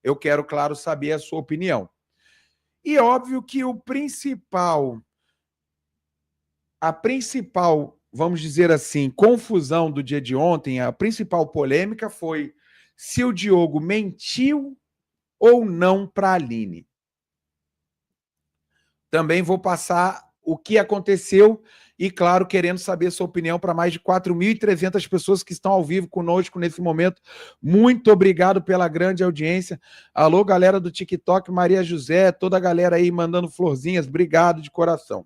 eu quero, claro, saber a sua opinião. E óbvio que a principal, vamos dizer assim, confusão do dia de ontem, a principal polêmica foi se o Diogo mentiu ou não para a Aline. Também vou passar o que aconteceu e, claro, querendo saber sua opinião para mais de 4.300 pessoas que estão ao vivo conosco nesse momento. Muito obrigado pela grande audiência. Alô, galera do TikTok, Maria José, toda a galera aí mandando florzinhas, obrigado de coração. O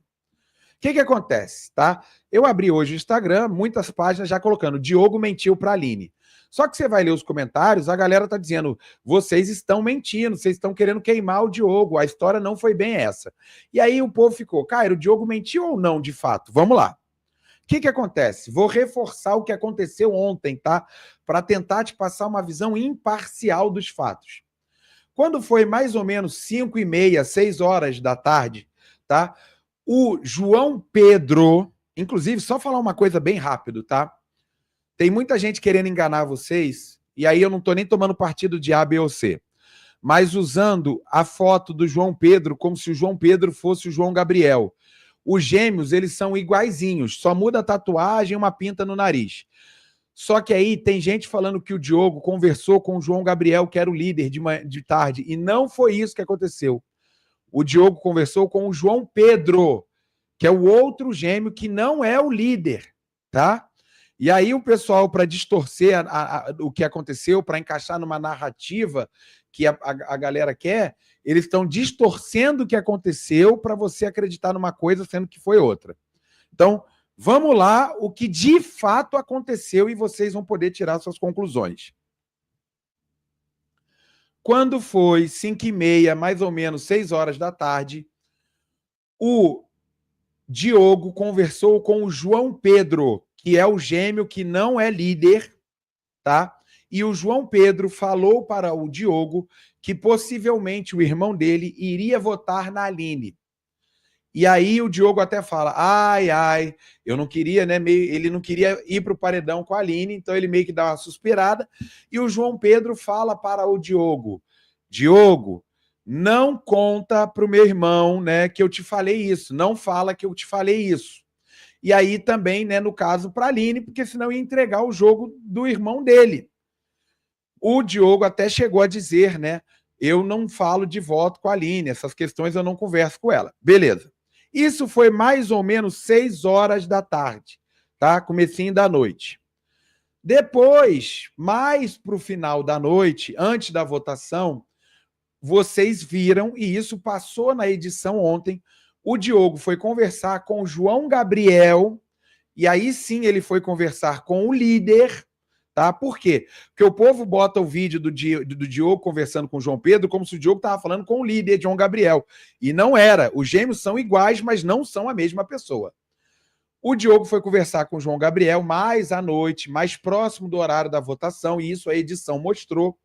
que acontece, tá? Eu abri hoje o Instagram, muitas páginas já colocando Diogo mentiu para a Aline. Só que você vai ler os comentários, a galera tá dizendo, vocês estão mentindo, vocês estão querendo queimar o Diogo, a história não foi bem essa. E aí o povo ficou, Cairo, o Diogo mentiu ou não, de fato? Vamos lá. O que acontece? Vou reforçar o que aconteceu ontem, tá? Para tentar te passar uma visão imparcial dos fatos. Quando foi mais ou menos 5h30, 6 horas da tarde, tá? O João Pedro, inclusive, só falar uma coisa bem rápido, tá? Tem muita gente querendo enganar vocês, e aí eu não tô nem tomando partido de A, B ou C, mas usando a foto do João Pedro como se o João Pedro fosse o João Gabriel. Os gêmeos, eles são iguaizinhos, só muda a tatuagem e uma pinta no nariz. Só que aí tem gente falando que o Diogo conversou com o João Gabriel, que era o líder de tarde, e não foi isso que aconteceu. O Diogo conversou com o João Pedro, que é o outro gêmeo que não é o líder, tá? E aí o pessoal, para distorcer o que aconteceu, para encaixar numa narrativa que a galera quer, eles estão distorcendo o que aconteceu para você acreditar numa coisa, sendo que foi outra. Então, vamos lá, o que de fato aconteceu e vocês vão poder tirar suas conclusões. Quando foi 5h30, mais ou menos 6 horas da tarde, o Diogo conversou com o João Pedro, que é o gêmeo que não é líder, tá? E o João Pedro falou para o Diogo que possivelmente o irmão dele iria votar na Aline. E aí o Diogo até fala, eu não queria, né? Ele não queria ir para o paredão com a Aline, então ele meio que dá uma suspirada. E o João Pedro fala para o Diogo, não conta para o meu irmão, né, que eu te falei isso. Não fala que eu te falei isso. E aí também, né, no caso, para a Aline, porque senão ia entregar o jogo do irmão dele. O Diogo até chegou a dizer, né, eu não falo de voto com a Aline, essas questões eu não converso com ela. Beleza. Isso foi mais ou menos 6 horas da tarde, tá? Comecinho da noite. Depois, mais para o final da noite, antes da votação, vocês viram, e isso passou na edição ontem, o Diogo foi conversar com o João Gabriel, e aí sim ele foi conversar com o líder, tá? Por quê? Porque o povo bota o vídeo do Diogo conversando com o João Pedro como se o Diogo estava falando com o líder, João Gabriel. E não era. Os gêmeos são iguais, mas não são a mesma pessoa. O Diogo foi conversar com o João Gabriel mais à noite, mais próximo do horário da votação, e isso a edição mostrou,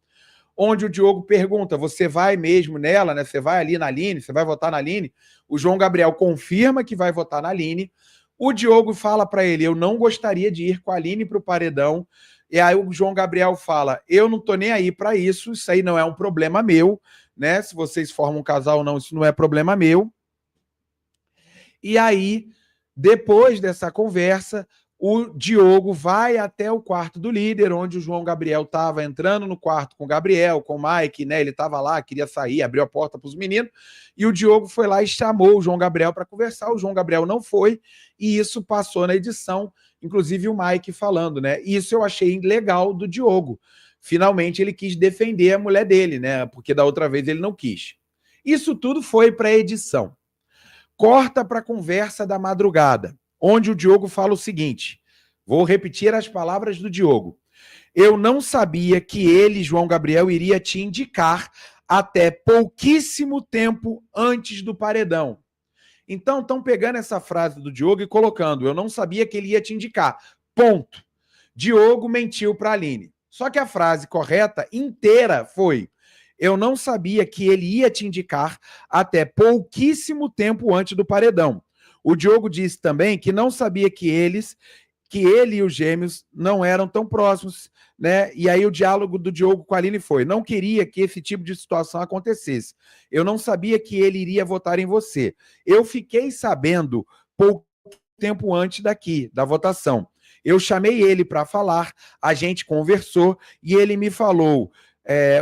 onde o Diogo pergunta, você vai mesmo nela, né? Você vai ali na Aline? Você vai votar na Aline? O João Gabriel confirma que vai votar na Aline. O Diogo fala para ele, eu não gostaria de ir com a Aline para o paredão. E aí o João Gabriel fala, eu não tô nem aí para isso aí não é um problema meu, né? Se vocês formam um casal ou não, isso não é problema meu. E aí, depois dessa conversa, o Diogo vai até o quarto do líder, onde o João Gabriel estava entrando no quarto com o Gabriel, com o Mike, né? Ele estava lá, queria sair, abriu a porta para os meninos, e o Diogo foi lá e chamou o João Gabriel para conversar. O João Gabriel não foi, e isso passou na edição, inclusive o Mike falando, né? Isso eu achei legal do Diogo. Finalmente ele quis defender a mulher dele, né? Porque da outra vez ele não quis. Isso tudo foi para a edição. Corta para a conversa da madrugada, onde o Diogo fala o seguinte, vou repetir as palavras do Diogo. Eu não sabia que ele, João Gabriel, iria te indicar até pouquíssimo tempo antes do paredão. Então, estão pegando essa frase do Diogo e colocando, eu não sabia que ele ia te indicar. Ponto. Diogo mentiu para a Aline. Só que a frase correta inteira foi, eu não sabia que ele ia te indicar até pouquíssimo tempo antes do paredão. O Diogo disse também que não sabia que que ele e os gêmeos não eram tão próximos, né? E aí o diálogo do Diogo com a Aline foi: não queria que esse tipo de situação acontecesse. Eu não sabia que ele iria votar em você. Eu fiquei sabendo pouco tempo antes da votação. Eu chamei ele para falar, a gente conversou e ele me falou.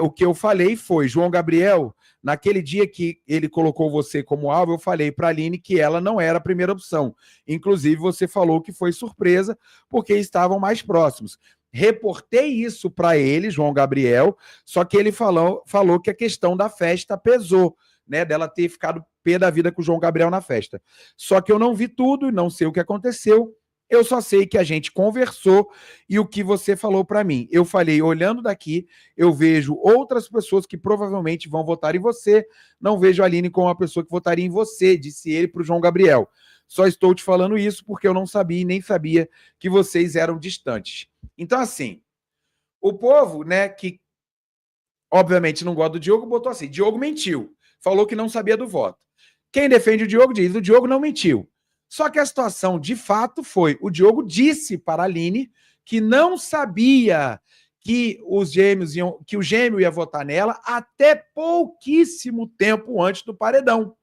O que eu falei foi: João Gabriel, naquele dia que ele colocou você como alvo, eu falei para a Aline que ela não era a primeira opção. Inclusive, você falou que foi surpresa, porque estavam mais próximos. Reportei isso para ele, João Gabriel, só que ele falou que a questão da festa pesou, né, dela ter ficado pé da vida com o João Gabriel na festa. Só que eu não vi tudo, não sei o que aconteceu. Eu só sei que a gente conversou e o que você falou para mim. Eu falei: olhando daqui, eu vejo outras pessoas que provavelmente vão votar em você. Não vejo a Aline como uma pessoa que votaria em você, disse ele para o João Gabriel. Só estou te falando isso porque eu não sabia e nem sabia que vocês eram distantes. Então, assim, o povo, né, que obviamente não gosta do Diogo, botou assim: Diogo mentiu, falou que não sabia do voto. Quem defende o Diogo diz: o Diogo não mentiu. Só que a situação, de fato, foi: o Diogo disse para a Aline que não sabia que os gêmeos que o gêmeo ia votar nela até pouquíssimo tempo antes do paredão.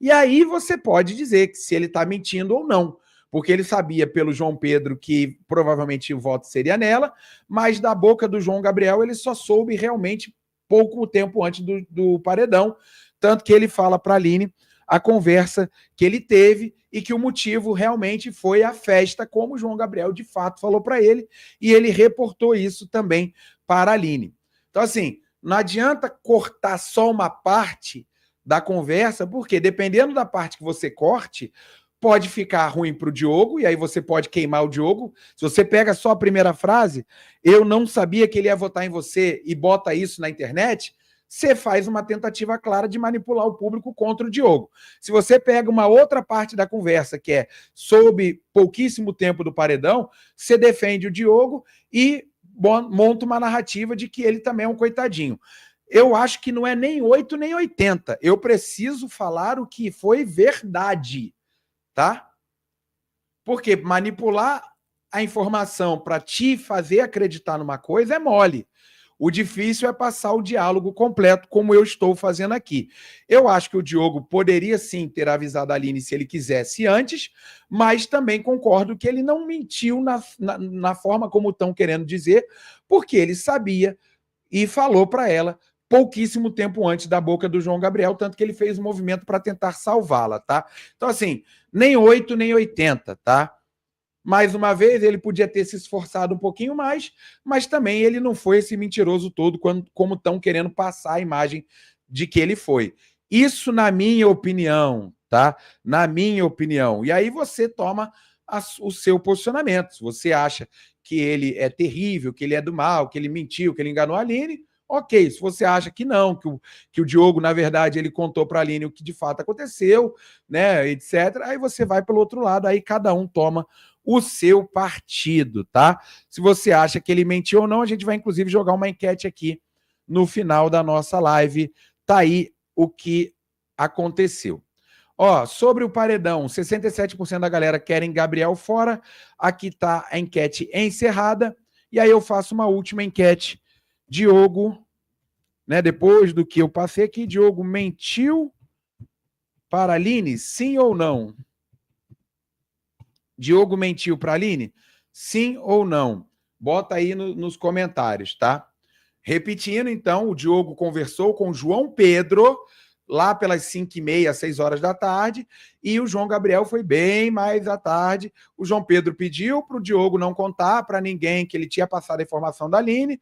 E aí você pode dizer que se ele está mentindo ou não, porque ele sabia pelo João Pedro que provavelmente o voto seria nela, mas da boca do João Gabriel ele só soube realmente pouco tempo antes do paredão, tanto que ele fala para a Aline a conversa que ele teve e que o motivo realmente foi a festa, como o João Gabriel de fato falou para ele, e ele reportou isso também para a Aline. Então, assim, não adianta cortar só uma parte da conversa, porque dependendo da parte que você corte, pode ficar ruim para o Diogo, e aí você pode queimar o Diogo. Se você pega só a primeira frase, eu não sabia que ele ia votar em você, e bota isso na internet, você faz uma tentativa clara de manipular o público contra o Diogo. Se você pega uma outra parte da conversa, que é sob pouquíssimo tempo do paredão, você defende o Diogo e monta uma narrativa de que ele também é um coitadinho. Eu acho que não é nem 8 nem 80. Eu preciso falar o que foi verdade, tá? Porque manipular a informação para te fazer acreditar numa coisa é mole. O difícil é passar o diálogo completo, como eu estou fazendo aqui. Eu acho que o Diogo poderia sim ter avisado a Aline se ele quisesse antes, mas também concordo que ele não mentiu na forma como estão querendo dizer, porque ele sabia e falou para ela pouquíssimo tempo antes da boca do João Gabriel, tanto que ele fez um movimento para tentar salvá-la, tá? Então, assim, nem 8, nem 80, tá? Mais uma vez, ele podia ter se esforçado um pouquinho mais, mas também ele não foi esse mentiroso todo como estão querendo passar a imagem de que ele foi. Isso na minha opinião, tá? Na minha opinião. E aí você toma o seu posicionamento. Se você acha que ele é terrível, que ele é do mal, que ele mentiu, que ele enganou a Aline, ok. Se você acha que não, que o Diogo, na verdade, ele contou para a Aline o que de fato aconteceu, né, etc., aí você vai pelo outro lado, aí cada um toma o seu partido, tá? Se você acha que ele mentiu ou não, a gente vai inclusive jogar uma enquete aqui no final da nossa live. Tá aí o que aconteceu. Ó, sobre o paredão, 67% da galera querem Gabriel fora. Aqui tá a enquete encerrada. E aí eu faço uma última enquete. Diogo, né, depois do que eu passei aqui, Diogo mentiu para a Aline, sim ou não? Diogo mentiu para a Aline? Sim ou não? Bota aí nos comentários, tá? Repetindo, então, o Diogo conversou com o João Pedro lá pelas 5h30, 6 horas da tarde, e o João Gabriel foi bem mais à tarde. O João Pedro pediu para o Diogo não contar para ninguém que ele tinha passado a informação da Aline,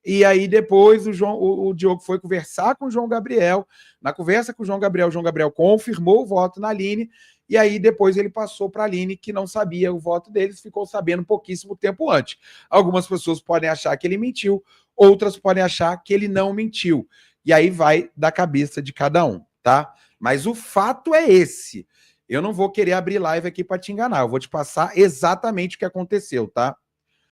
e aí depois o Diogo foi conversar com o João Gabriel. Na conversa com o João Gabriel confirmou o voto na Aline, e aí depois ele passou para a Aline, que não sabia o voto deles, ficou sabendo pouquíssimo tempo antes. Algumas pessoas podem achar que ele mentiu, outras podem achar que ele não mentiu. E aí vai da cabeça de cada um, tá? Mas o fato é esse. Eu não vou querer abrir live aqui para te enganar, eu vou te passar exatamente o que aconteceu, tá?